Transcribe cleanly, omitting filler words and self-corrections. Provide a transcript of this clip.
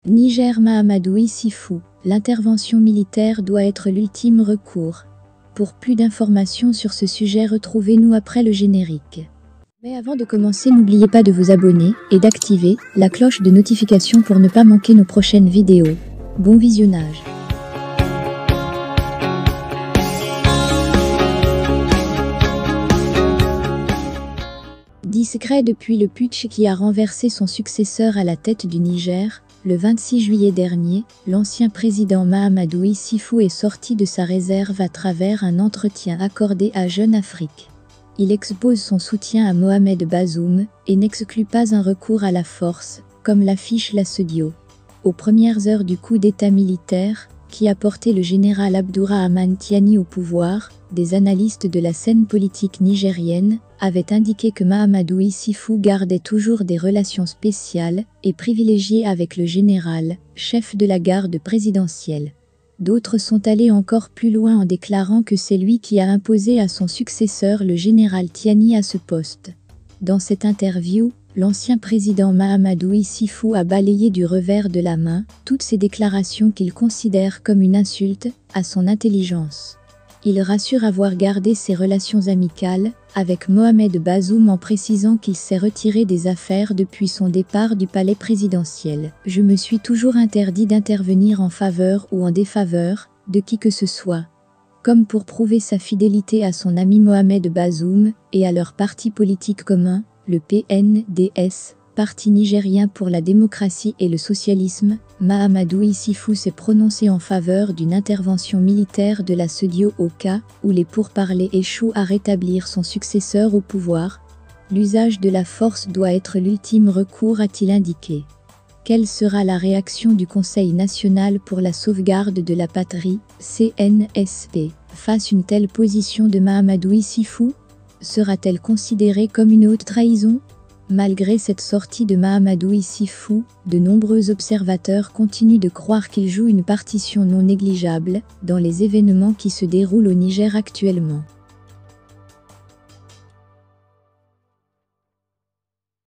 Niger. Mahamadou Issoufou, l'intervention militaire doit être l'ultime recours. Pour plus d'informations sur ce sujet, retrouvez-nous après le générique. Mais avant de commencer, n'oubliez pas de vous abonner et d'activer la cloche de notification pour ne pas manquer nos prochaines vidéos. Bon visionnage. Discret depuis le putsch qui a renversé son successeur à la tête du Niger, le 26 juillet dernier, l'ancien président Mahamadou Issoufou est sorti de sa réserve à travers un entretien accordé à Jeune Afrique. Il expose son soutien à Mohamed Bazoum et n'exclut pas un recours à la force, comme l'affiche la Studio. Aux premières heures du coup d'État militaire, qui a porté le général Abdourahmane Tiani au pouvoir, des analystes de la scène politique nigérienne avaient indiqué que Mahamadou Issoufou gardait toujours des relations spéciales et privilégiées avec le général, chef de la garde présidentielle. D'autres sont allés encore plus loin en déclarant que c'est lui qui a imposé à son successeur le général Tiani à ce poste. Dans cette interview, l'ancien président Mahamadou Issoufou a balayé du revers de la main toutes ces déclarations qu'il considère comme une insulte à son intelligence. Il rassure avoir gardé ses relations amicales avec Mohamed Bazoum en précisant qu'il s'est retiré des affaires depuis son départ du palais présidentiel. « Je me suis toujours interdit d'intervenir en faveur ou en défaveur de qui que ce soit. » Comme pour prouver sa fidélité à son ami Mohamed Bazoum et à leur parti politique commun, le PNDS, Parti nigérien pour la démocratie et le socialisme, Mahamadou Issoufou s'est prononcé en faveur d'une intervention militaire de la Studio au cas où les pourparlers échouent à rétablir son successeur au pouvoir. L'usage de la force doit être l'ultime recours, a-t-il indiqué. Quelle sera la réaction du Conseil national pour la sauvegarde de la patrie, CNSP, face à une telle position de Mahamadou Issoufou? Sera-t-elle considérée comme une haute trahison? Malgré cette sortie de Mahamadou Issoufou, de nombreux observateurs continuent de croire qu'il joue une partition non négligeable dans les événements qui se déroulent au Niger actuellement.